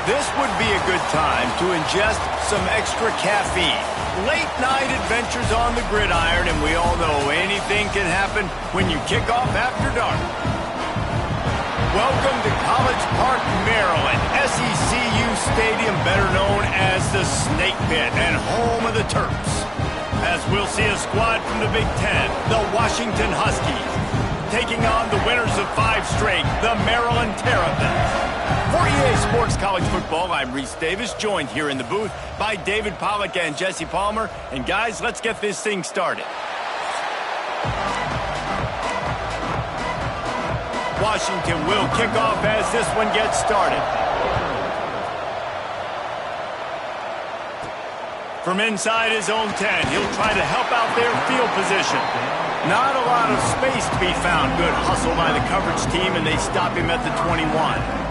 This would be a good time to ingest some extra caffeine. Late night adventures on the gridiron, and we all know anything can happen when you kick off after dark. Welcome to College Park, Maryland, SECU Stadium, better known as the Snake Pit and home of the Terps. As we'll see a squad from the Big Ten, the Washington Huskies, taking on the winners of 5 straight, the Maryland Terrapins. For EA Sports College Football, I'm Reese Davis, joined here in the booth by David Pollack and Jesse Palmer. And guys, let's get this thing started. Washington will kick off as this one gets started. From inside his own 10, he'll try to help out their field position. Not a lot of space to be found. Good hustle by the coverage team, and they stop him at the 21.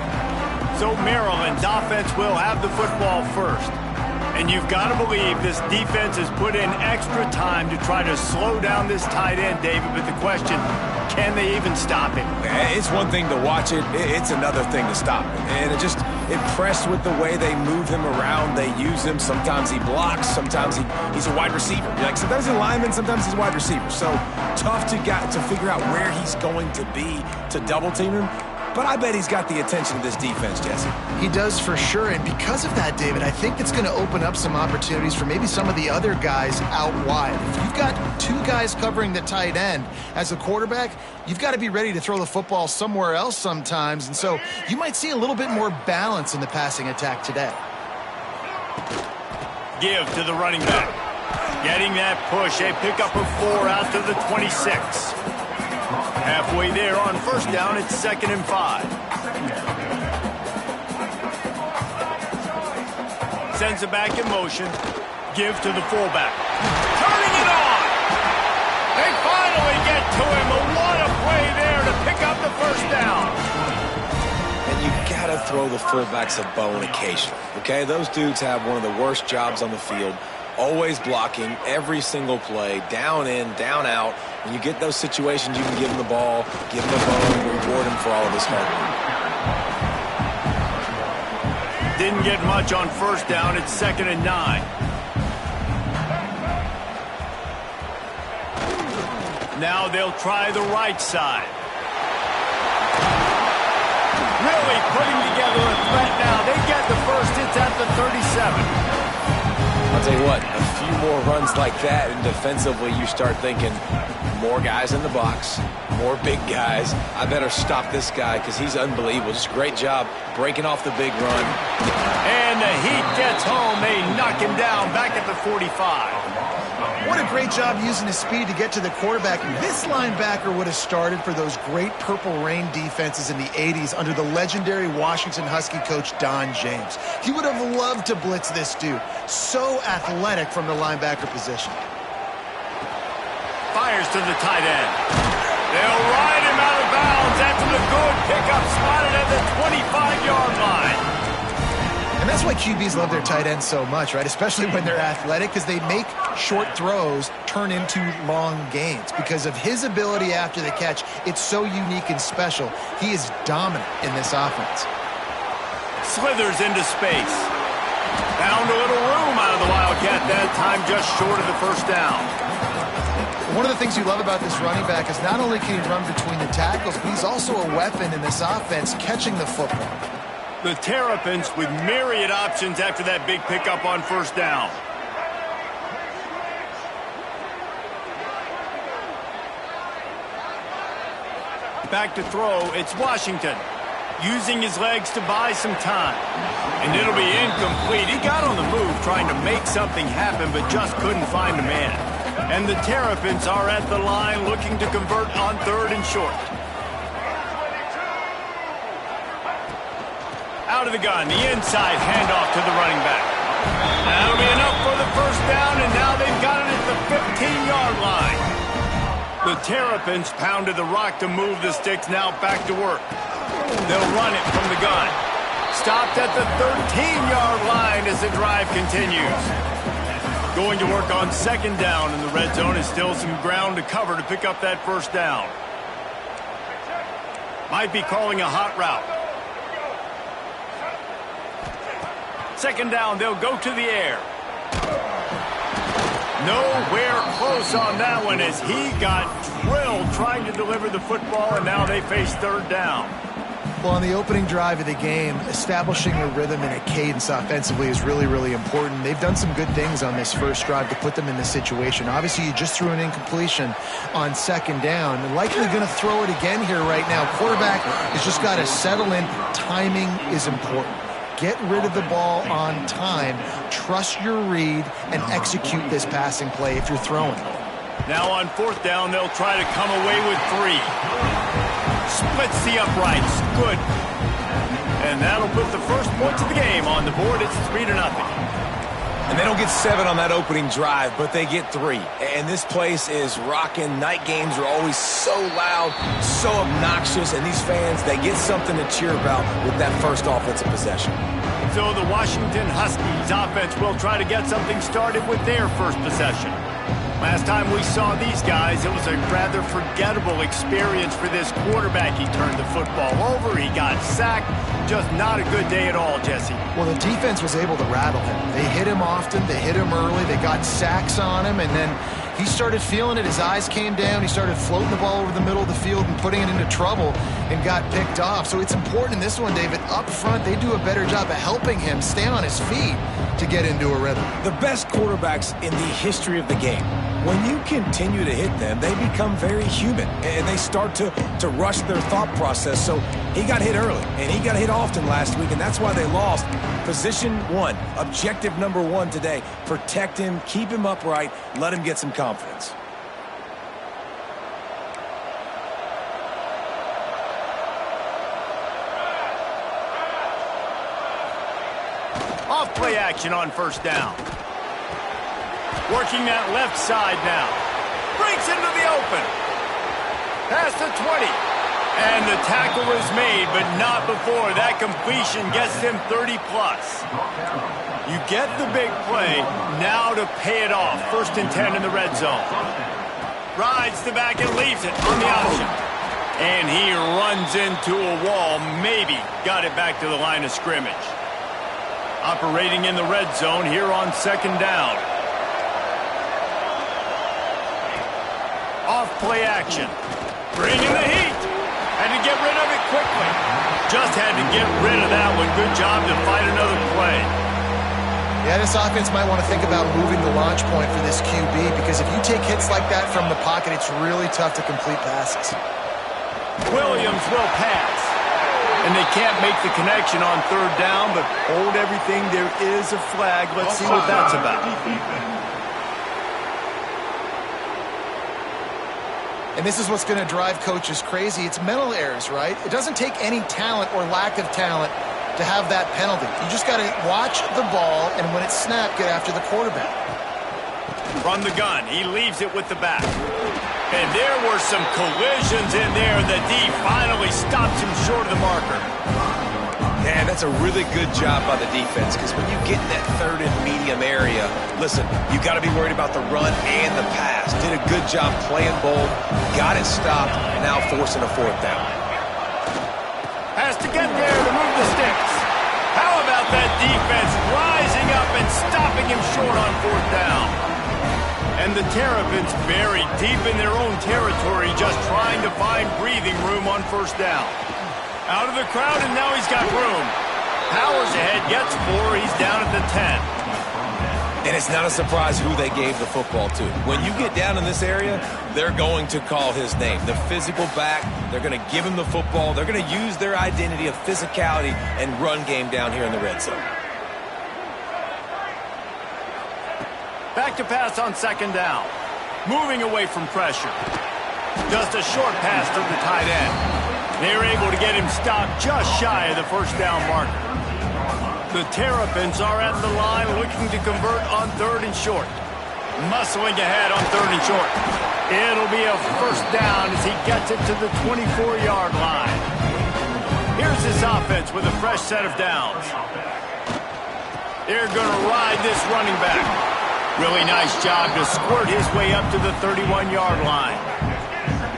So Maryland's offense will have the football first. And you've got to believe this defense has put in extra time to try to slow down this tight end, David. But the question, can they even stop him? It's one thing to watch it. It's another thing to stop it. And impressed with the way they move him around. They use him. Sometimes he blocks. Sometimes he's a wide receiver. Sometimes he's a lineman. Sometimes he's a wide receiver. So tough to figure out where he's going to be to double team him. But I bet he's got the attention of this defense, Jesse. He does for sure, and because of that, David, I think it's going to open up some opportunities for maybe some of the other guys out wide. If you've got 2 guys covering the tight end as a quarterback, you've got to be ready to throw the football somewhere else sometimes, and so you might see a little bit more balance in the passing attack today. Give to the running back. Getting that push, a pickup of 4 out to the 26. Halfway there on first down, it's 2nd and 5. Sends it back in motion. Give to the fullback. Turning it on! They finally get to him. What a play there to pick up the first down. And you gotta throw the fullbacks a bone occasionally, okay? Those dudes have one of the worst jobs on the field. Always blocking every single play, down in, down out. When you get those situations, you can give him the ball, give him the bone, reward him for all of his hard work. Didn't get much on first down. It's 2nd and 9. Now they'll try the right side. Really putting together a threat now. They get the first. It's at the 37. I'll tell you what, a few more runs like that, and defensively you start thinking, more guys in the box, more big guys. I better stop this guy because he's unbelievable. Just a great job breaking off the big run. And the heat gets home. They knock him down back at the 45. What a great job using his speed to get to the quarterback. This linebacker would have started for those great Purple Rain defenses in the 80s under the legendary Washington Husky coach Don James. He would have loved to blitz this dude. So athletic from the linebacker position. Fires to the tight end. They'll ride him out of bounds after the good pickup spotted at the 25-yard line. And that's why QBs love their tight ends so much, right? Especially when they're athletic, because they make short throws turn into long gains. Because of his ability after the catch, it's so unique and special. He is dominant in this offense. Slithers into space. Found a little room out of the Wildcat that time, just short of the first down. One of the things you love about this running back is not only can he run between the tackles, but he's also a weapon in this offense, catching the football. The Terrapins with myriad options after that big pickup on first down. Back to throw, it's Washington. Using his legs to buy some time. And it'll be incomplete. He got on the move trying to make something happen, but just couldn't find a man. And the Terrapins are at the line looking to convert on 3rd and short. Out of the gun, the inside handoff to the running back. That'll be enough for the first down, and now they've got it at the 15-yard line. The Terrapins pounded the rock to move the sticks, now back to work. They'll run it from the gun. Stopped at the 13-yard line as the drive continues. Going to work on 2nd down in the red zone, is still some ground to cover to pick up that first down. Might be calling a hot route. Second down, they'll go to the air. Nowhere close on that one as he got drilled trying to deliver the football, and now they face third down. Well, on the opening drive of the game, establishing a rhythm and a cadence offensively is really, really important. They've done some good things on this first drive to put them in this situation. Obviously, you just threw an incompletion on second down. They're likely going to throw it again here right now. Quarterback has just got to settle in. Timing is important. Get rid of the ball on time. Trust your read and execute this passing play if you're throwing. Now on fourth down, they'll try to come away with 3. Splits the uprights. Good. And that'll put the first points of the game on the board. It's 3-0. And they don't get 7 on that opening drive, but they get 3. And this place is rocking. Night games are always so loud, so obnoxious, and these fans, they get something to cheer about with that first offensive possession. So the Washington Huskies offense will try to get something started with their first possession. Last time we saw these guys, it was a rather forgettable experience for this quarterback. He turned the football over, he got sacked. Just not a good day at all, Jesse. Well, the defense was able to rattle him. They hit him often, they hit him early, they got sacks on him, and then he started feeling it. His eyes came down, he started floating the ball over the middle of the field and putting it into trouble and got picked off. So it's important in this one, David, up front, they do a better job of helping him stay on his feet to get into a rhythm. The best quarterbacks in the history of the game, when you continue to hit them, they become very human, and they start to rush their thought process. So he got hit early, and he got hit often last week, and that's why they lost. Position 1, objective number 1 today, protect him, keep him upright, let him get some confidence. Off play action on first down. Working that left side now. Breaks into the open. Past the 20. And the tackle is made, but not before. That completion gets him 30-plus. You get the big play. Now to pay it off. 1st and 10 in the red zone. Rides the back and leaves it on the option. And he runs into a wall. Maybe got it back to the line of scrimmage. Operating in the red zone here on second down. Off play action. Bringing the heat. Had to get rid of it quickly. Just had to get rid of that one. Good job to fight another play. Yeah, this offense might want to think about moving the launch point for this QB, because if you take hits like that from the pocket, it's really tough to complete passes. Williams will pass. And they can't make the connection on third down, but hold everything. There is a flag. Let's see what that's about. And this is what's going to drive coaches crazy. It's mental errors, right? It doesn't take any talent or lack of talent to have that penalty. You just got to watch the ball, and when it's snapped, get after the quarterback. From the gun, he leaves it with the back. And there were some collisions in there. The D finally stops him short of the marker. Yeah, that's a really good job by the defense, because when you get in that 3rd and medium area, listen, you got to be worried about the run and the pass. Did a good job playing both, got it stopped, now forcing a 4th down. Has to get there to move the sticks. How about that defense rising up and stopping him short on 4th down? And the Terrapins buried deep in their own territory, just trying to find breathing room on 1st down. Out of the crowd, and now he's got room. Powers ahead, gets 4. He's down at the 10. And it's not a surprise who they gave the football to. When you get down in this area, they're going to call his name. The physical back, they're going to give him the football. They're going to use their identity of physicality and run game down here in the red zone. Back to pass on 2nd down. Moving away from pressure. Just a short pass to the tight end. They're able to get him stopped just shy of the 1st down marker. The Terrapins are at the line looking to convert on 3rd and short. Muscling ahead on 3rd and short. It'll be a 1st down as he gets it to the 24-yard line. Here's this offense with a fresh set of downs. They're going to ride this running back. Really nice job to squirt his way up to the 31-yard line.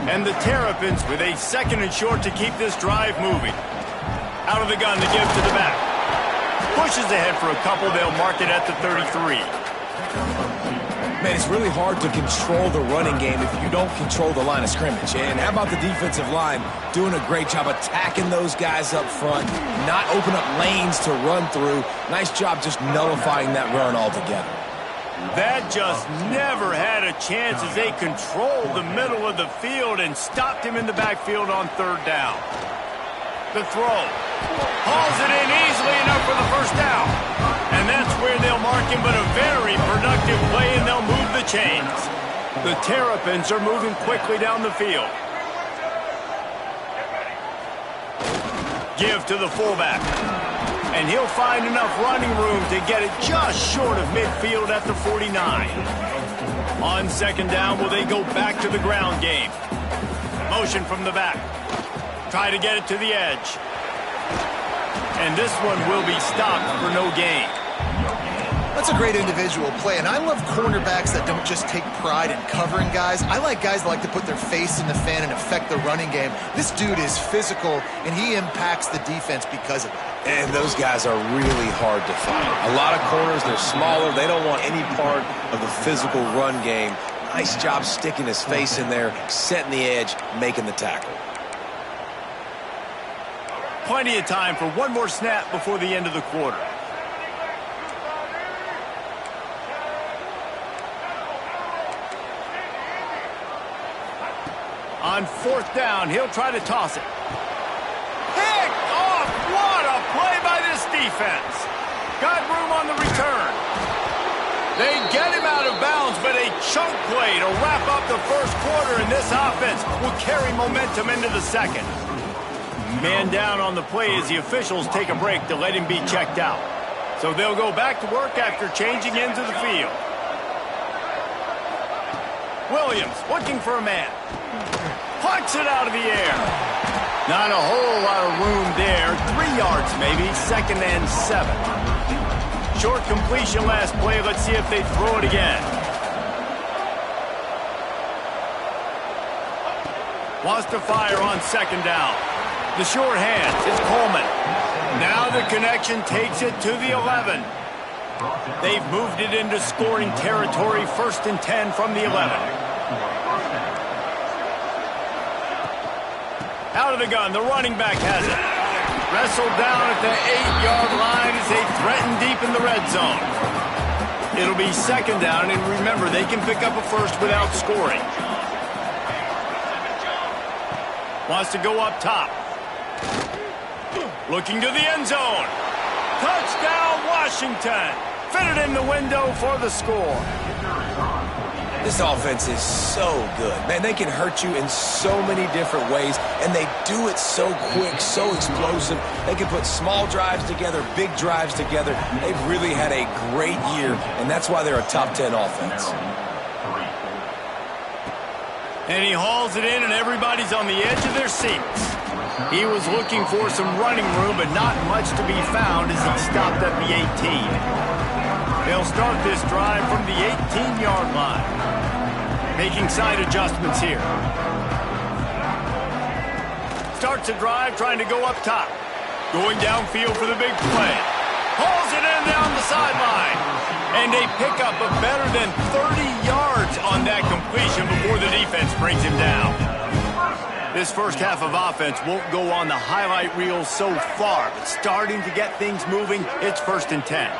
And the Terrapins with a 2nd and short to keep this drive moving. Out of the gun to give to the back. Pushes ahead for a couple. They'll mark it at the 33. Man, it's really hard to control the running game if you don't control the line of scrimmage. And how about the defensive line doing a great job attacking those guys up front, not open up lanes to run through. Nice job just nullifying that run altogether. That just never had a chance as they controlled the middle of the field and stopped him in the backfield on third down. The throw. Hauls it in easily enough for the first down. And that's where they'll mark him, but a very productive play, and they'll move the chains. The Terrapins are moving quickly down the field. Give to the fullback. And he'll find enough running room to get it just short of midfield at the 49. On second down, will they go back to the ground game? Motion from the back. Try to get it to the edge. And this one will be stopped for no gain. That's a great individual play, and I love cornerbacks that don't just take pride in covering guys. I like guys that like to put their face in the fan and affect the running game. This dude is physical, and he impacts the defense because of it. And those guys are really hard to find. A lot of corners, they're smaller. They don't want any part of the physical run game. Nice job sticking his face in there, setting the edge, making the tackle. Plenty of time for one more snap before the end of the quarter. On fourth down, he'll try to toss it. Picked off! What a play by this defense. Got room on the return. They get him out of bounds, but a chunk play to wrap up the first quarter, and this offense will carry momentum into the second. Man down on the play as the officials take a break to let him be checked out. So they'll go back to work after changing into the field. Williams looking for a man. Plucks it out of the air. Not a whole lot of room there. 3 yards maybe, 2nd and 7. Short completion last play. Let's see if they throw it again. Wants to fire on 2nd down. The short hands is Coleman. Now the connection takes it to the 11. They've moved it into scoring territory, 1st and 10 from the 11. Out of the gun, the running back has it. Wrestled down at the 8-yard line as they threaten deep in the red zone. It'll be 2nd down, and remember, they can pick up a first without scoring. Wants to go up top. Looking to the end zone. Touchdown, Washington. Fitted in the window for the score. This offense is so good. Man, they can hurt you in so many different ways, and they do it so quick, so explosive. They can put small drives together, big drives together. They've really had a great year, and that's why they're a top 10 offense. And he hauls it in, and everybody's on the edge of their seats. He was looking for some running room, but not much to be found as he stopped at the 18. They'll start this drive from the 18-yard line. Making side adjustments here. Starts a drive trying to go up top. Going downfield for the big play. Hauls it in down the sideline. And they pick up a better than 30 yards on that completion before the defense brings him down. This first half of offense won't go on the highlight reel so far, but starting to get things moving, it's 1st and 10.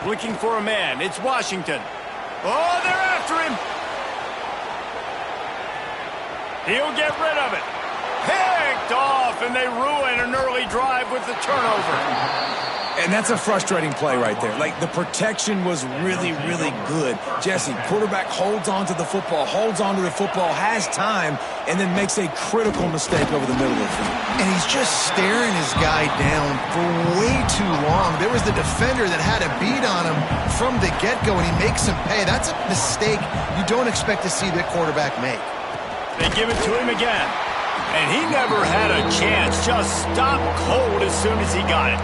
Looking for a man. It's Washington. Oh, they're after him. He'll get rid of it. Picked off, and they ruin an early drive with the turnover. And that's a frustrating play right there. Like, the protection was really, really good. Jesse, quarterback holds on to the football, has time, and then makes a critical mistake over the middle of the field. And he's just staring his guy down for way too long. There was the defender that had a beat on him from the get-go, and he makes him pay. That's a mistake you don't expect to see the quarterback make. They give it to him again. And he never had a chance. Just stopped cold as soon as he got it.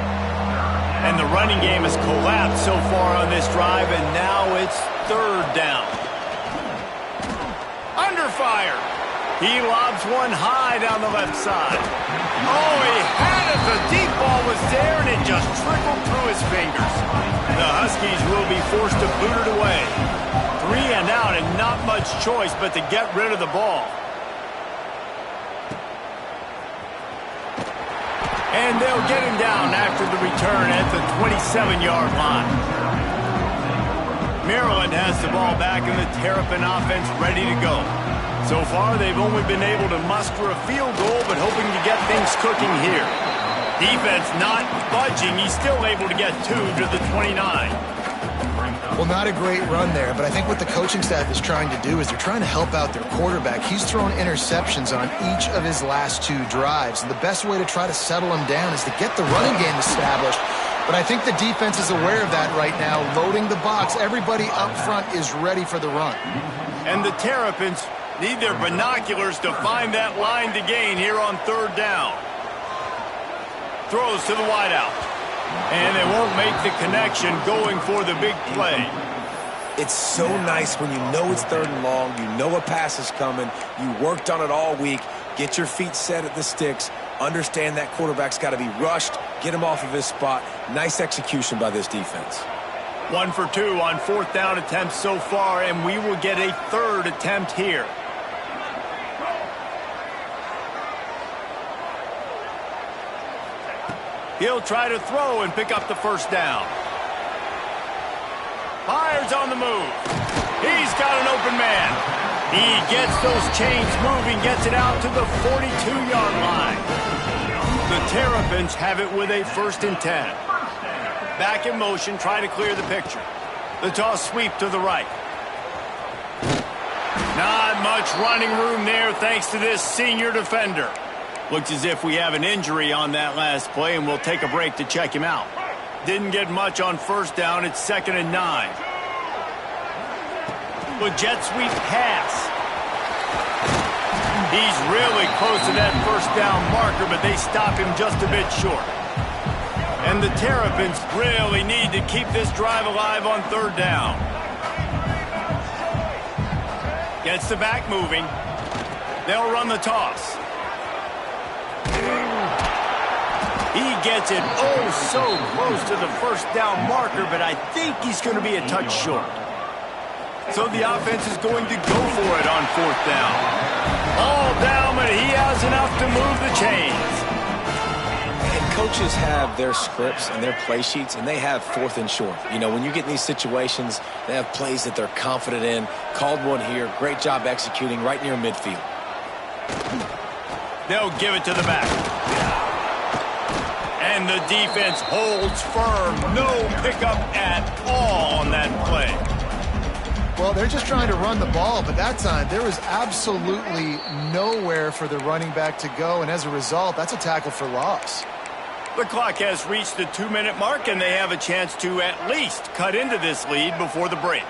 And the running game has collapsed so far on this drive, and now it's 3rd down. fire. He lobs one high down the left side. Oh, he had it. The deep ball was there, and it just trickled through his fingers. The Huskies will be forced to boot it away. 3 and out, and not much choice but to get rid of the ball. And they'll get him down after the return at the 27-yard line. Maryland has the ball back, and the Terrapin offense ready to go. So far, they've only been able to muster a field goal, but hoping to get things cooking here. Defense not budging. He's still able to get 2 to the 29. Well, not a great run there, but I think what the coaching staff is trying to do is they're trying to help out their quarterback. He's thrown interceptions on each of his last 2 drives, and the best way to try to settle him down is to get the running game established. But I think the defense is aware of that right now, loading the box. Everybody up front is ready for the run. And the Terrapins need their binoculars to find that line to gain here on 3rd down. Throws to the wideout. And they won't make the connection going for the big play. It's so nice when you know it's 3rd and long, you know a pass is coming, you worked on it all week, get your feet set at the sticks, understand that quarterback's got to be rushed, get him off of his spot. Nice execution by this defense. 1 for 2 on 4th down attempts so far, and we will get a 3rd attempt here. He'll try to throw and pick up the 1st down. Fires on the move. He's got an open man. He gets those chains moving, gets it out to the 42-yard line. The Terrapins have it with a 1st and 10. Back in motion, try to clear the picture. The toss sweep to the right. Not much running room there thanks to this senior defender. Looks as if we have an injury on that last play, and we'll take a break to check him out. Didn't get much on 1st down. It's 2nd and 9. With jet sweep pass. He's really close to that 1st down marker, but they stop him just a bit short. And the Terrapins really need to keep this drive alive on 3rd down. Gets the back moving. They'll run the toss. He gets it so close to the 1st down marker, but I think he's going to be a touch short. So the offense is going to go for it on 4th down. All down, but he has enough to move the chains. And coaches have their scripts and their play sheets, and they have 4th and short. You know, when you get in these situations, they have plays that they're confident in. Called one here. Great job executing right near midfield. They'll give it to the back. And the defense holds firm. No pickup at all on that play. Well, they're just trying to run the ball, but that time there was absolutely nowhere for the running back to go, and as a result, that's a tackle for loss. The clock has reached the 2-minute mark, and they have a chance to at least cut into this lead before the break.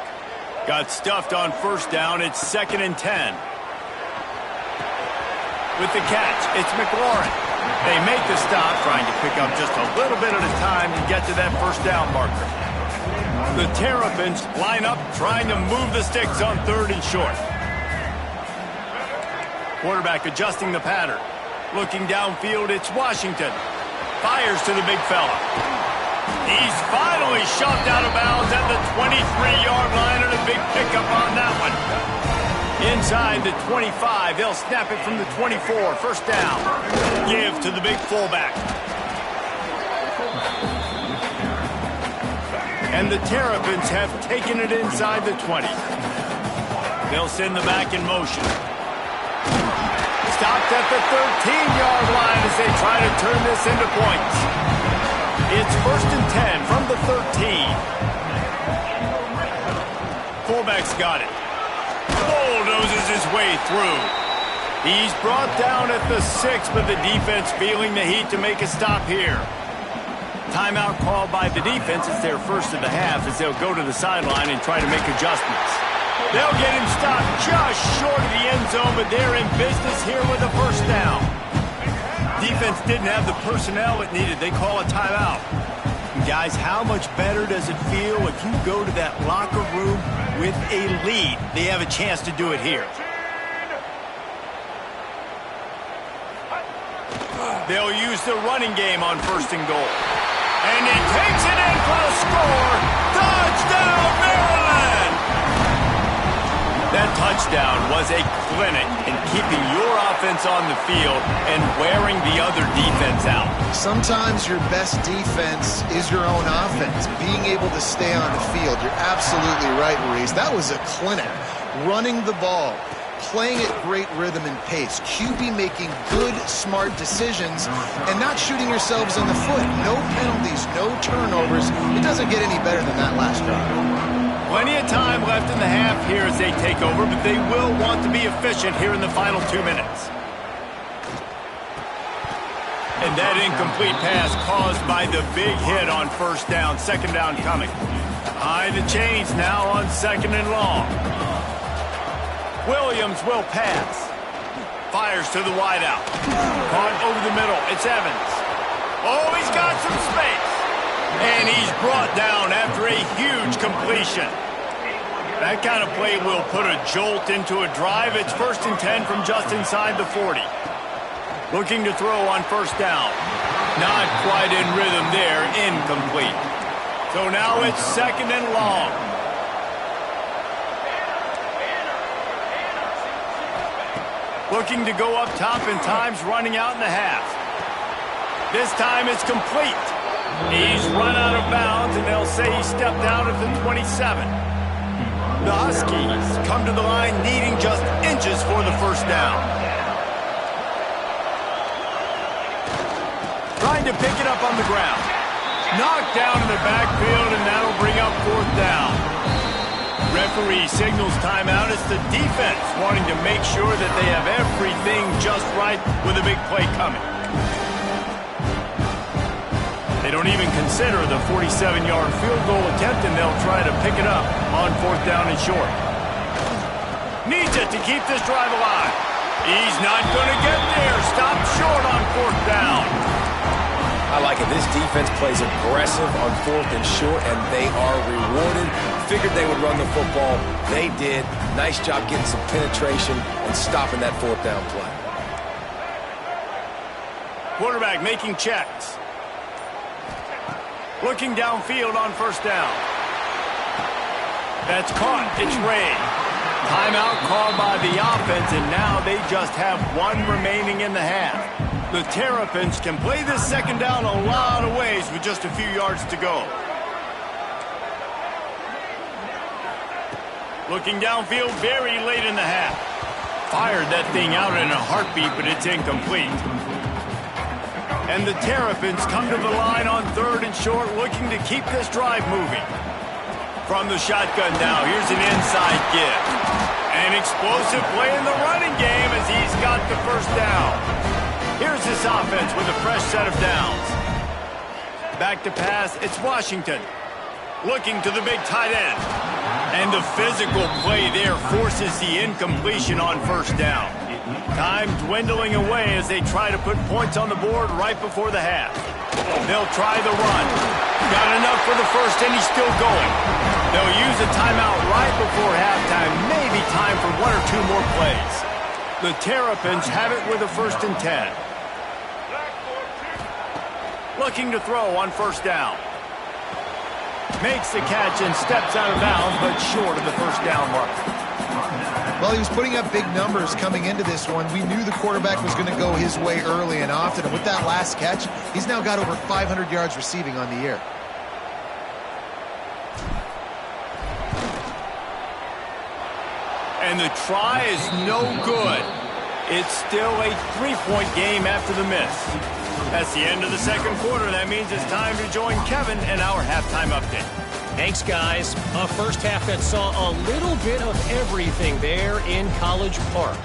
Got stuffed on 1st down. It's 2nd and 10. With the catch, it's McLaurin. They make the stop, trying to pick up just a little bit at a time to get to that 1st down marker. The Terrapins line up, trying to move the sticks on 3rd and short. Quarterback adjusting the pattern. Looking downfield, it's Washington. Fires to the big fella. He's finally shoved out of bounds at the 23-yard line, and a big pickup on that one. Inside the 25, they'll snap it from the 24. 1st down. Give to the big fullback. And the Terrapins have taken it inside the 20. They'll send the back in motion. Stopped at the 13-yard line as they try to turn this into points. It's 1st and 10 from the 13. Fullback's got it. Bulldozes his way through. He's brought down at the 6, but the defense feeling the heat to make a stop here. Timeout called by the defense. It's their 1st of the half as they'll go to the sideline and try to make adjustments. They'll get him stopped just short of the end zone, but they're in business here with a 1st down. Defense didn't have the personnel it needed. They call a timeout. And guys, how much better does it feel if you go to that locker room with a lead? They have a chance to do it here. They'll use the running game on 1st and goal. And he takes it in for the score. Touchdown, Maryland! That touchdown was a clinic in keeping your offense on the field and wearing the other defense out. Sometimes your best defense is your own offense. Being able to stay on the field. You're absolutely right, Maurice. That was a clinic. Running the ball, playing at great rhythm and pace. QB making good, smart decisions and not shooting yourselves in the foot. No penalties, no turnovers. It doesn't get any better than that last drive. Plenty of time left in the half here as they take over, but they will want to be efficient here in the final 2 minutes. And that incomplete pass caused by the big hit on 1st down, 2nd down coming. High the chains now on 2nd and long. Williams will pass. Fires to the wideout. Caught over the middle. It's Evans. Oh, he's got some space. And he's brought down after a huge completion. That kind of play will put a jolt into a drive. It's 1st and 10 from just inside the 40. Looking to throw on 1st down. Not quite in rhythm there. Incomplete. So now it's 2nd and long. Looking to go up top, and time's running out in the half. This time it's complete. He's run out of bounds, and they'll say he stepped out at the 27. The Huskies come to the line needing just inches for the 1st down. Trying to pick it up on the ground. Knocked down in the backfield, and that'll bring up 4th down. Referee signals timeout. It's the defense wanting to make sure that they have everything just right with a big play coming. They don't even consider the 47-yard field goal attempt, and they'll try to pick it up on 4th down and short. Needs it to keep this drive alive. He's not going to get there. Stop short on 4th down. I like it. This defense plays aggressive on 4th and short, and they are rewarded. Figured they would run the football. They did. Nice job getting some penetration and stopping that 4th down play. Quarterback making checks. Looking downfield on 1st down. That's caught. It's Ray. Timeout called by the offense, and now they just have 1 remaining in the half. The Terrapins can play this 2nd down a lot of ways with just a few yards to go. Looking downfield very late in the half. Fired that thing out in a heartbeat, but it's incomplete. And the Terrapins come to the line on 3rd and short, looking to keep this drive moving. From the shotgun now, here's an inside give. An explosive play in the running game as he's got the 1st down. Here's this offense with a fresh set of downs. Back to pass, it's Washington. Looking to the big tight end. And the physical play there forces the incompletion on 1st down. Time dwindling away as they try to put points on the board right before the half. They'll try the run. Got enough for the 1st, and he's still going. They'll use a timeout right before halftime. Maybe time for 1 or 2 more plays. The Terrapins have it with a 1st and 10. Looking to throw on 1st down. Makes the catch and steps out of bounds, but short of the 1st down mark. Well, he was putting up big numbers coming into this one. We knew the quarterback was going to go his way early and often. And with that last catch, he's now got over 500 yards receiving on the year. And the try is no good. It's still a 3-point game after the miss. That's the end of the 2nd quarter. That means it's time to join Kevin and our halftime update. Thanks, guys. A 1st half that saw a little bit of everything there in College Park.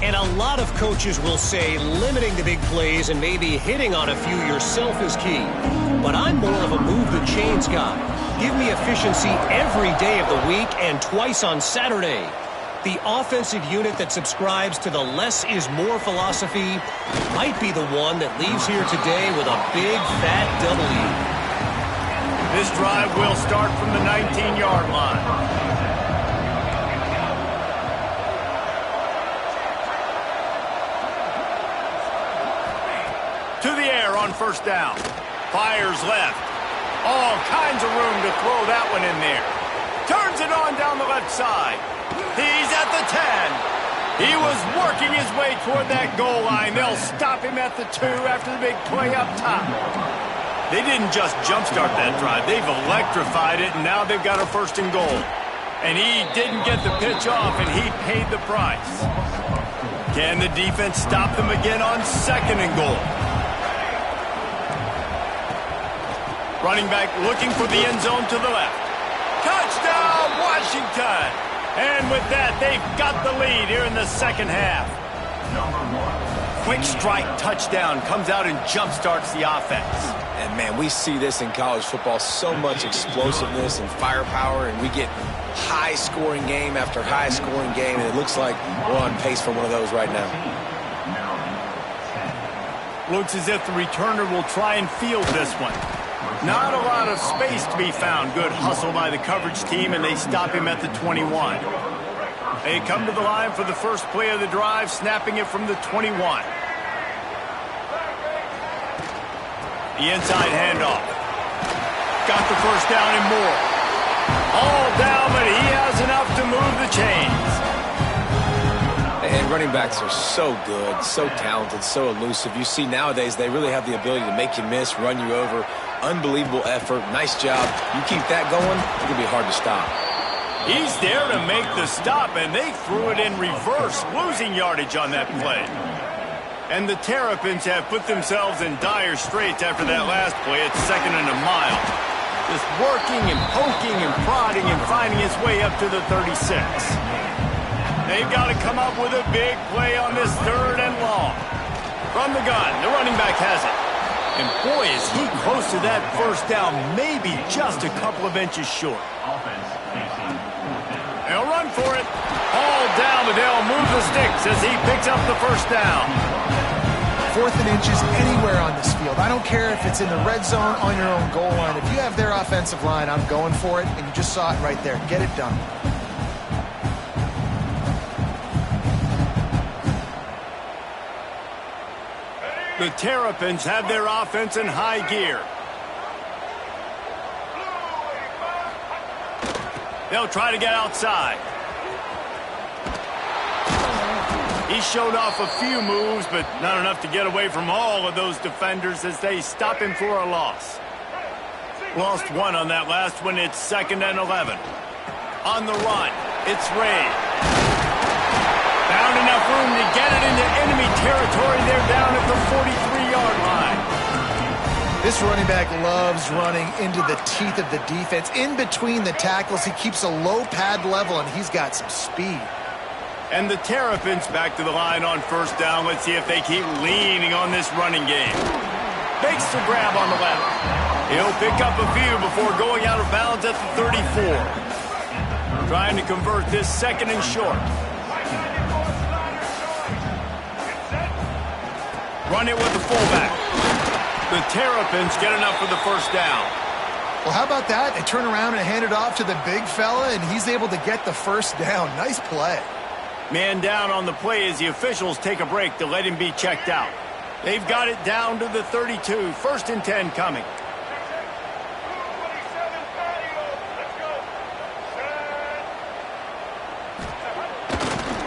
And a lot of coaches will say limiting the big plays and maybe hitting on a few yourself is key. But I'm more of a move the chains guy. Give me efficiency every day of the week and twice on Saturday. The offensive unit that subscribes to the less is more philosophy might be the one that leaves here today with a big fat W. This drive will start from the 19-yard line. To the air on first down. Fires left. All kinds of room to throw that one in there. Turns it on down the left side. He's at the 10. He was working his way toward that goal line. They'll stop him at the 2 after the big play up top. They didn't just jumpstart that drive. They've electrified it, and now they've got a first and goal. And he didn't get the pitch off, and he paid the price. Can the defense stop them again on second and goal? Running back looking for the end zone to the left. Touchdown, Washington! And with that, they've got the lead here in the second half. Quick strike touchdown comes out and jump-starts the offense. And, man, we see this in college football, so much explosiveness and firepower, and we get high-scoring game after high-scoring game, and it looks like we're on pace for one of those right now. Looks as if the returner will try and field this one. Not a lot of space to be found. Good hustle by the coverage team, and they stop him at the 21. They come to the line for the first play of the drive, snapping it from the 21. The inside handoff. Got the first down and more. All down, but he has enough to move the chains. And running backs are so good, so talented, so elusive. You see nowadays they really have the ability to make you miss, run you over. Unbelievable effort. Nice job. You keep that going, it's going to be hard to stop. He's there to make the stop, and they threw it in reverse, losing yardage on that play. And the Terrapins have put themselves in dire straits after that last play. It's second and a mile. Just working and poking and prodding and finding his way up to the 36. They've got to come up with a big play on this third and long. From the gun, the running back has it. And boy, is he close to that first down, maybe just a couple of inches short. They'll run for it. All down, but they'll move the sticks as he picks up the first down. 4th and inches anywhere on this field. I don't care if it's in the red zone, on your own goal line. If you have their offensive line, I'm going for it, and you just saw it right there. Get it done. The Terrapins have their offense in high gear. They'll try to get outside. He showed off a few moves, but not enough to get away from all of those defenders as they stop him for a loss. Lost one on that last one. It's 2nd and 11. On the run, it's Ray. Found enough room to get it into enemy territory. They're down at the 43-yard line. This running back loves running into the teeth of the defense. In between the tackles, he keeps a low pad level, and he's got some speed. And the Terrapins back to the line on first down. Let's see if they keep leaning on this running game. Makes the grab on the left. He'll pick up a few before going out of bounds at the 34. Trying to convert this second and short. Run it with the fullback. The Terrapins get enough for the first down. Well, how about that? They turn around and hand it off to the big fella, and he's able to get the first down. Nice play. Man down on the play as the officials take a break to let him be checked out. They've got it down to the 32. 1st and 10 coming.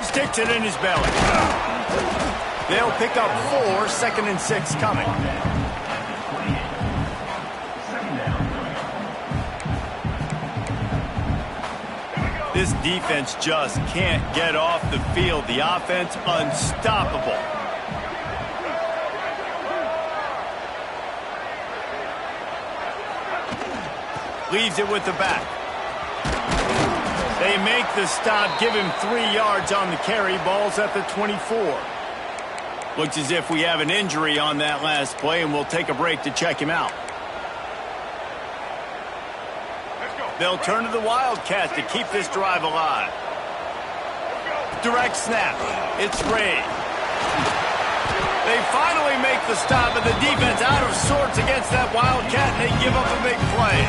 Sticks it in his belly. They'll pick up 4. 2nd and 6 coming. This defense just can't get off the field. The offense unstoppable. Leaves it with the back. They make the stop, give him 3 yards on the carry. Ball's at the 24. Looks as if we have an injury on that last play, and we'll take a break to check him out. They'll turn to the Wildcats to keep this drive alive. Direct snap. It's Ray. They finally make the stop, and the defense out of sorts against that Wildcat, and they give up a big play.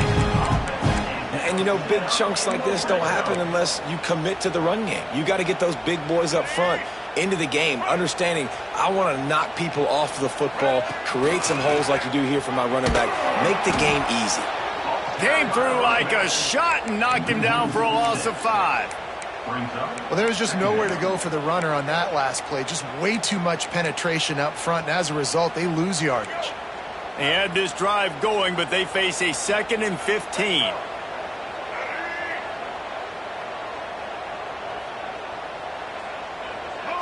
And you know, big chunks like this don't happen unless you commit to the run game. You got to get those big boys up front into the game, understanding I want to knock people off the football, create some holes like you do here for my running back, make the game easy. Came through like a shot and knocked him down for a loss of 5. Well, there's just nowhere to go for the runner on that last play. Just way too much penetration up front, and as a result, they lose yardage. They had this drive going, but they face a 2nd and 15.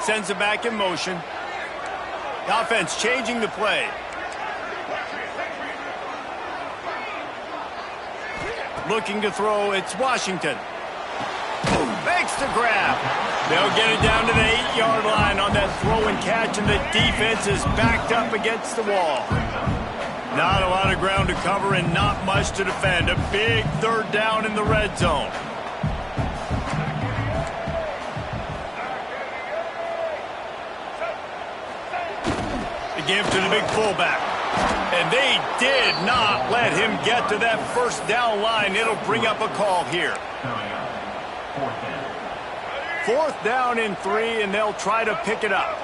Sends it back in motion. The offense changing the play. Looking to throw, it's Washington. Makes the grab. They'll get it down to the 8-yard line on that throw and catch, and the defense is backed up against the wall. Not a lot of ground to cover and not much to defend. A big 3rd down in the red zone. The give to the big fullback. And they did not let him get to that 1st down line. It'll bring up a call here. 4th down and 3, and they'll try to pick it up.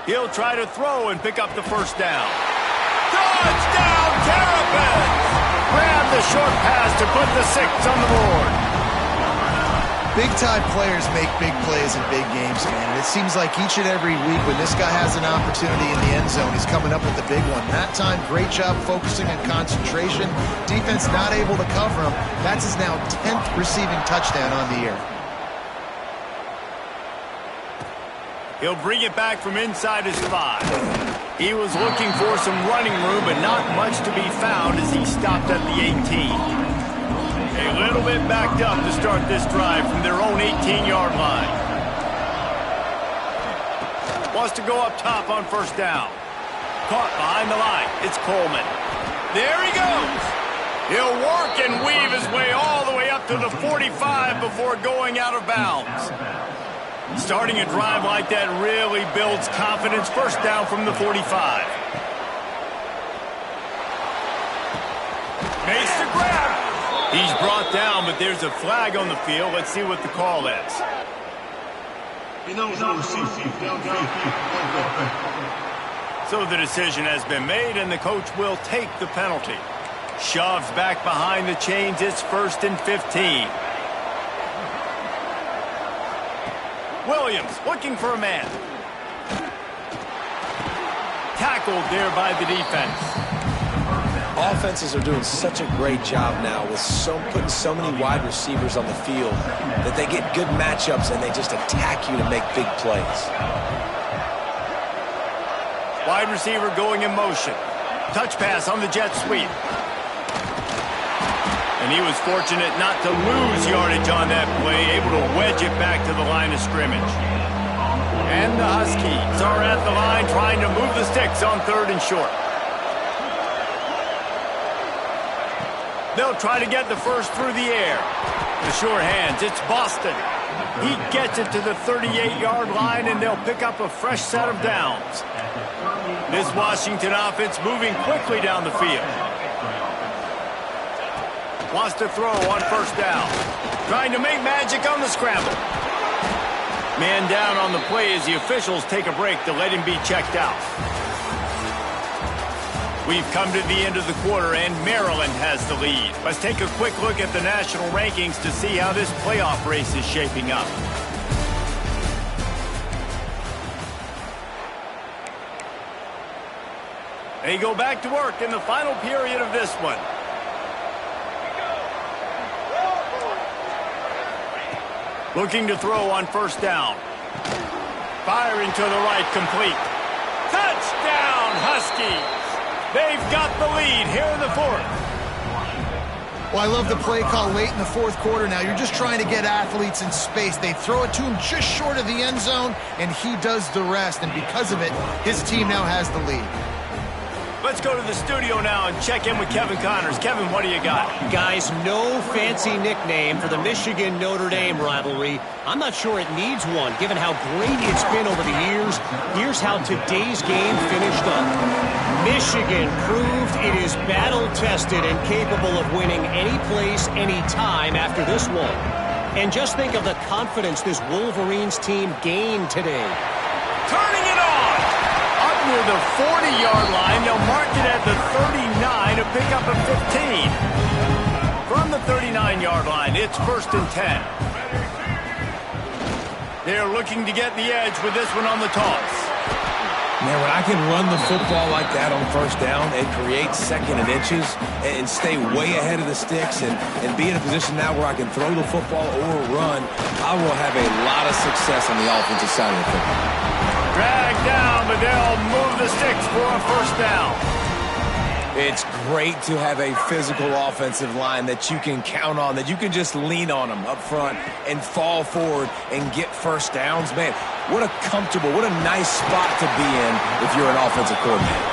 He'll try to throw and pick up the 1st down. Touchdown, Terrapins! Grab the short pass to put the 6 on the board. Big-time players make big plays in big games, man. And it seems like each and every week when this guy has an opportunity in the end zone, he's coming up with the big one. That time, great job focusing on concentration. Defense not able to cover him. That's his now 10th receiving touchdown on the year. He'll bring it back from inside his 5. He was looking for some running room, but not much to be found as he stopped at the 18. A little bit backed up to start this drive from their own 18-yard line. Wants to go up top on 1st down. Caught behind the line. It's Coleman. There he goes. He'll work and weave his way all the way up to the 45 before going out of bounds. Starting a drive like that really builds confidence. 1st down from the 45. Makes the grab. He's brought down, but there's a flag on the field. Let's see what the call is. So the decision has been made, and the coach will take the penalty. Shoves back behind the chains. It's 1st and 15. Williams looking for a man. Tackled there by the defense. Offenses are doing such a great job now with putting so many wide receivers on the field that they get good matchups and they just attack you to make big plays. Wide receiver going in motion. Touch pass on the jet sweep. And he was fortunate not to lose yardage on that play, able to wedge it back to the line of scrimmage. And the Huskies are at the line trying to move the sticks on 3rd and short. They'll try to get the 1st through the air. The sure hands, it's Boston. He gets it to the 38-yard line, and they'll pick up a fresh set of downs. This Washington offense moving quickly down the field. Wants to throw on 1st down. Trying to make magic on the scramble. Man down on the play as the officials take a break to let him be checked out. We've come to the end of the quarter, and Maryland has the lead. Let's take a quick look at the national rankings to see how this playoff race is shaping up. They go back to work in the final period of this one. Looking to throw on 1st down. Firing to the right, complete. Touchdown, Huskies! They've got the lead here in the 4th. Well, I love the play call late in the 4th quarter. Now you're just trying to get athletes in space. They throw it to him just short of the end zone, and he does the rest. And because of it, his team now has the lead. Let's go to the studio now and check in with Kevin Connors. Kevin, what do you got? Guys, no fancy nickname for the Michigan-Notre Dame rivalry. I'm not sure it needs one, given how great it's been over the years. Here's how today's game finished up. Michigan proved it is battle-tested and capable of winning any place, any time after this one. And just think of the confidence this Wolverines team gained today. Turning it on! Up near the 40-yard line, they'll mark it at the 39 to pick up a 15. From the 39-yard line, it's 1st and 10. They're looking to get the edge with this one on the toss. Man, when I can run the football like that on 1st down, it creates 2nd and inches and stay way ahead of the sticks and be in a position now where I can throw the football or run, I will have a lot of success on the offensive side of the football. Dragged down, but they'll move the sticks for a 1st down. It's great to have a physical offensive line that you can count on, that you can just lean on them up front and fall forward and get 1st downs. Man, what a comfortable, what a nice spot to be in if you're an offensive coordinator.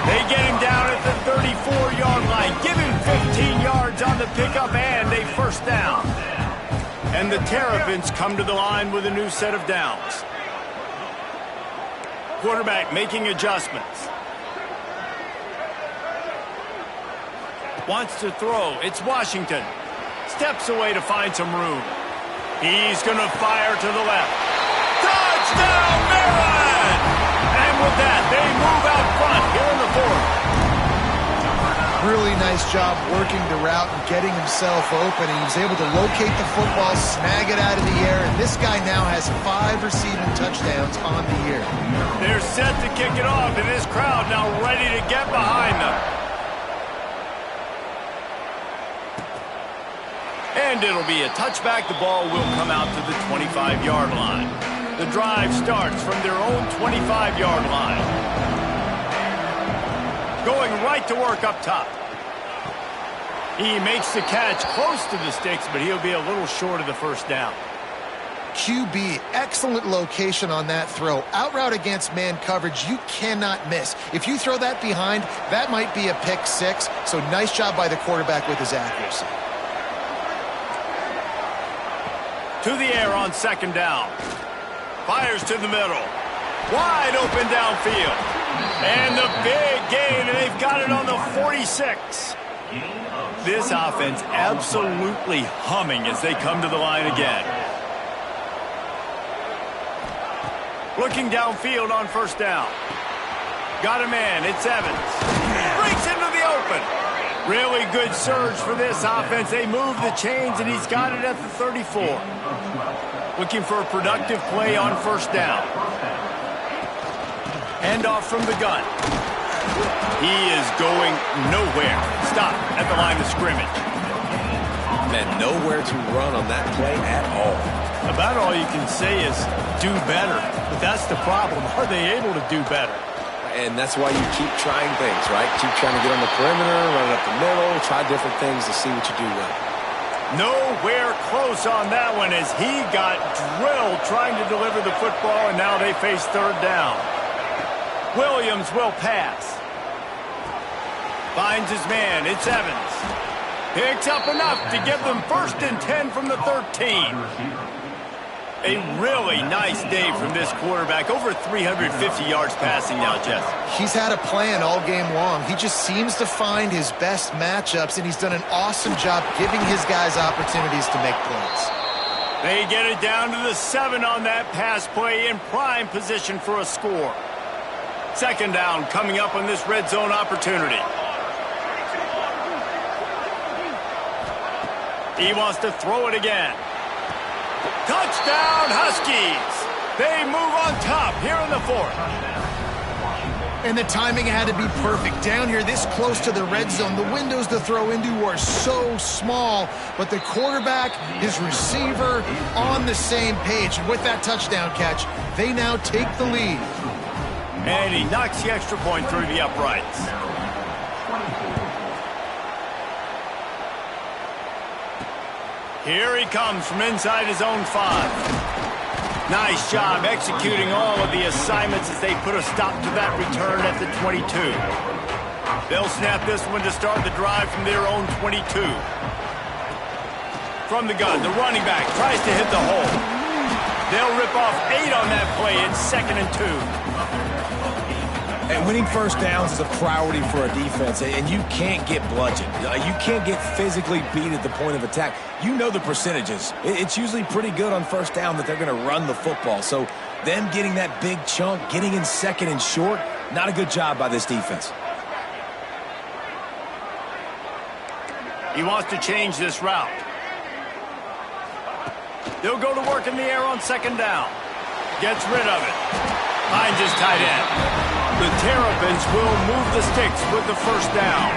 They get him down at the 34-yard line. Give him 15 yards on the pickup and a 1st down. And the Terrapins come to the line with a new set of downs. Quarterback making adjustments. Wants to throw. It's Washington. Steps away to find some room. He's going to fire to the left. Touchdown, Maryland! And with that, they move out front here in the 4th. Really nice job working the route and getting himself open. He was able to locate the football, snag it out of the air, and this guy now has 5 receiving touchdowns on the year. They're set to kick it off, and this crowd now ready to get behind them. And it'll be a touchback. The ball will come out to the 25-yard line. The drive starts from their own 25-yard line. Going right to work up top. He makes the catch close to the sticks, but he'll be a little short of the 1st down. QB, excellent location on that throw. Out route against man coverage, you cannot miss. If you throw that behind, that might be a pick 6. So nice job by the quarterback with his accuracy. To the air on 2nd down. Fires to the middle. Wide open downfield. And the big gain, and they've got it on the 46. This offense absolutely humming as they come to the line again. Looking downfield on 1st down. Got a man. It's Evans. Breaks into the open. Really good surge for this offense. They move the chains, and he's got it at the 34. Looking for a productive play on 1st down. Handoff from the gun. He is going nowhere. Stop at the line of scrimmage. Man, nowhere to run on that play at all. About all you can say is do better. But that's the problem. Are they able to do better? And that's why you keep trying things, right? Keep trying to get on the perimeter, run it up the middle, try different things to see what you do well. Nowhere close on that one as he got drilled trying to deliver the football, and now they face 3rd down. Williams will pass. Finds his man. It's Evans. Picks up enough to give them 1st and 10 from the 13. A really nice day from this quarterback. Over 350 yards passing now, Jess. He's had a plan all game long. He just seems to find his best matchups, and he's done an awesome job giving his guys opportunities to make plays. They get it down to the 7 on that pass play in prime position for a score. 2nd down coming up on this red zone opportunity. He wants to throw it again. Touchdown, Huskies! They move on top here in the 4th. And the timing had to be perfect. Down here, this close to the red zone, the windows to throw into are so small, but the quarterback, his receiver, on the same page. And with that touchdown catch, they now take the lead. And he knocks the extra point through the uprights. Here he comes from inside his own 5. Nice job executing all of the assignments as they put a stop to that return at the 22. They'll snap this one to start the drive from their own 22. From the gun, the running back tries to hit the hole. They'll rip off 8 on that play. It's 2nd and 2. And winning first downs is a priority for a defense, and you can't get bludgeoned. You can't get physically beat at the point of attack. You know the percentages. It's usually pretty good on first down that they're going to run the football. So them getting that big chunk, getting in 2nd and short, not a good job by this defense. He wants to change this route. They'll go to work in the air on 2nd down. Gets rid of it. Finds his tight end. The Terrapins will move the sticks with the first down.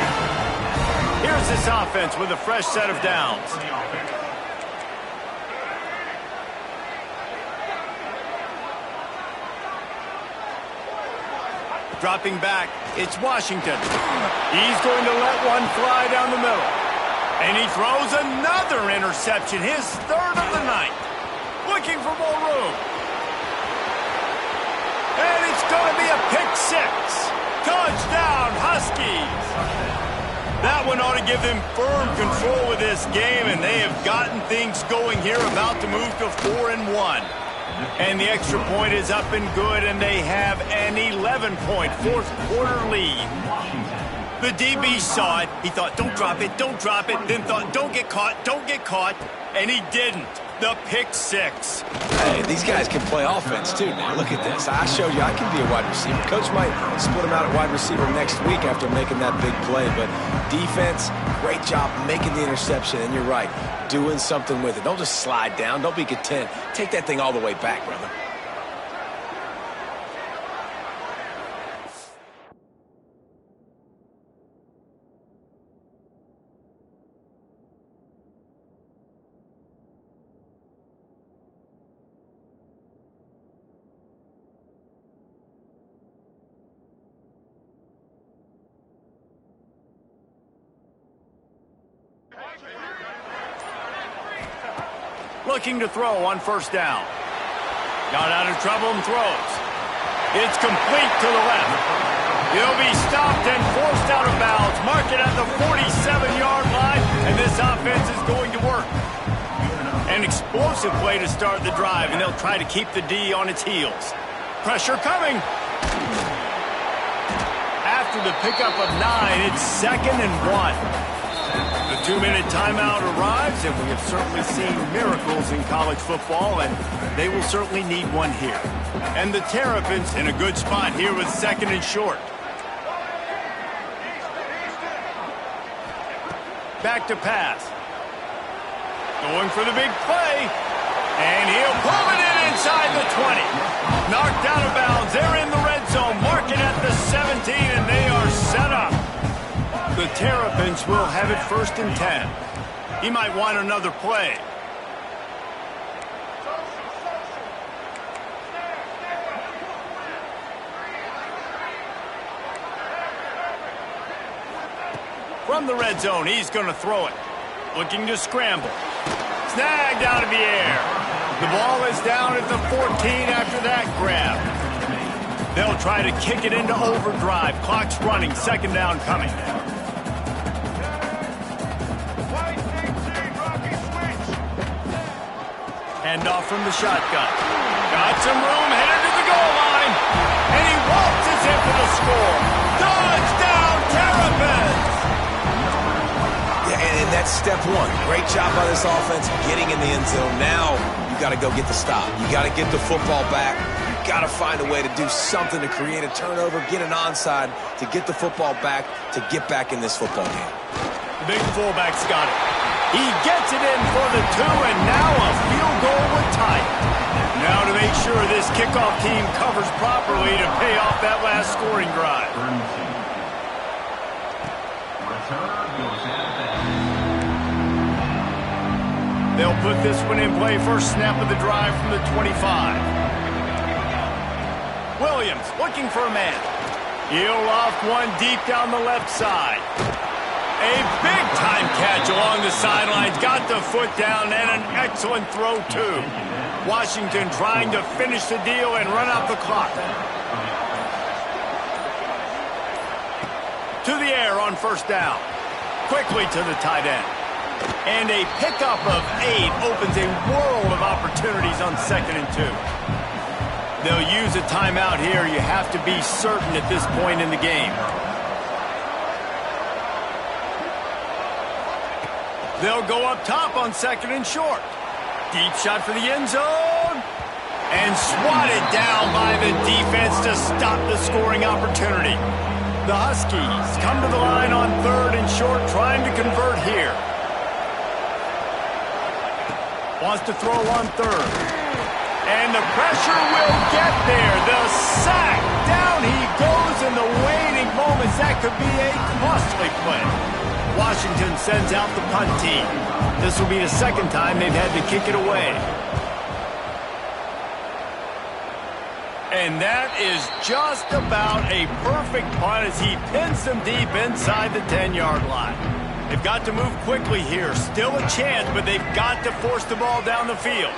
Here's this offense with a fresh set of downs. Dropping back, it's Washington. He's going to let one fly down the middle. And he throws another interception, his 3rd of the night. Looking for more room. And it's going to be a pick 6. Touchdown, Huskies. That one ought to give them firm control of this game, and they have gotten things going here, about to move to 4-1. And the extra point is up and good, and they have an 11-point fourth-quarter lead. The DB saw it. He thought, don't drop it, don't drop it. Then thought, don't get caught, and he didn't. The pick 6. Hey, these guys can play offense, too, now. Look at this. I showed you I can be a wide receiver. Coach might split him out at wide receiver next week after making that big play. But defense, great job making the interception. And you're right, doing something with it. Don't just slide down. Don't be content. Take that thing all the way back, brother. Looking to throw on first down. Got out of trouble and throws. It's complete to the left. He'll be stopped and forced out of bounds. Mark it at the 47-yard line, and this offense is going to work. An explosive play to start the drive, and they'll try to keep the D on its heels. Pressure coming. After the pickup of 9, it's 2nd and 1. The 2-minute timeout arrives, and we have certainly seen miracles in college football, and they will certainly need one here. And the Terrapins in a good spot here with 2nd and short. Back to pass. Going for the big play. And he'll pull it in inside the 20. Knocked out of bounds. They're in the red zone. Mark it at the 17, and they are set up. The Terrapins will have it 1st and 10. He might want another play. From the red zone, he's going to throw it. Looking to scramble. Snagged out of the air. The ball is down at the 14 after that grab. They'll try to kick it into overdrive. Clock's running. 2nd down coming. Handoff from the shotgun. Got some room, headed to the goal line. And he waltzes in for the score. Touchdown, Terrapins! Yeah, and that's step 1. Great job by this offense getting in the end zone. Now you got to go get the stop. You got to get the football back. You got to find a way to do something to create a turnover, get an onside, to get the football back, to get back in this football game. The big fullback's got it. He gets it in for the 2, and now a field goal would tie it. Now to make sure this kickoff team covers properly to pay off that last scoring drive. They'll put this one in play. First snap of the drive from the 25. Williams looking for a man. He'll loft one deep down the left side. A big-time catch along the sidelines. Got the foot down, and an excellent throw, too. Washington trying to finish the deal and run out the clock. To the air on first down. Quickly to the tight end. And a pickup of 8 opens a world of opportunities on 2nd and 2. They'll use a timeout here. You have to be certain at this point in the game. They'll go up top on 2nd and short. Deep shot for the end zone. And swatted down by the defense to stop the scoring opportunity. The Huskies come to the line on 3rd and short, trying to convert here. Wants to throw on 3rd. And the pressure will get there. The sack. Down he goes in the waiting moments. That could be a costly play. Washington sends out the punt team. This will be the 2nd time they've had to kick it away. And that is just about a perfect punt as he pins them deep inside the 10-yard line. They've got to move quickly here. Still a chance, but they've got to force the ball down the field.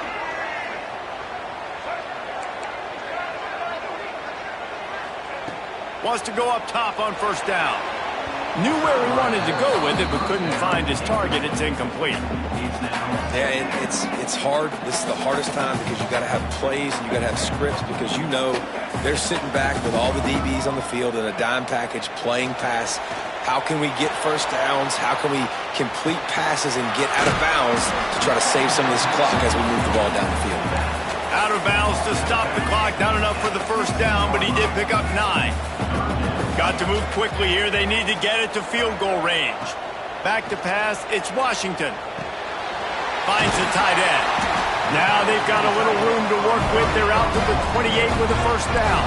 Wants to go up top on first down. Knew where he wanted to go with it, but couldn't find his target. It's incomplete. Yeah, it's hard. This is the hardest time because you got to have plays and you got to have scripts because you know they're sitting back with all the DBs on the field in a dime package playing pass. How can we get first downs? How can we complete passes and get out of bounds to try to save some of this clock as we move the ball down the field? Out of bounds to stop the clock. Not enough for the first down, but he did pick up 9. Got to move quickly here. They need to get it to field goal range. Back to pass. It's Washington. Finds the tight end. Now they've got a little room to work with. They're out to the 28 with a first down.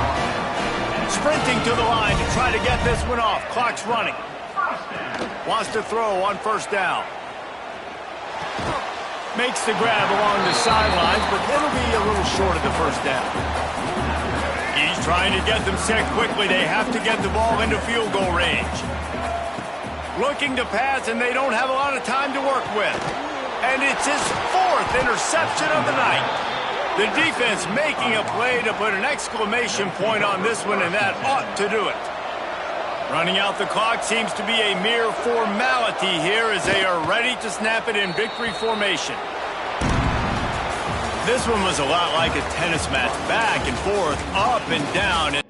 Sprinting to the line to try to get this one off. Clock's running. Wants to throw on first down. Makes the grab along the sidelines, but it'll be a little short of the first down. He's trying to get them set quickly. They have to get the ball into field goal range. Looking to pass, and they don't have a lot of time to work with. And it's his 4th interception of the night. The defense making a play to put an exclamation point on this one, and that ought to do it. Running out the clock seems to be a mere formality here as they are ready to snap it in victory formation. This one was a lot like a tennis match, back and forth, up and down.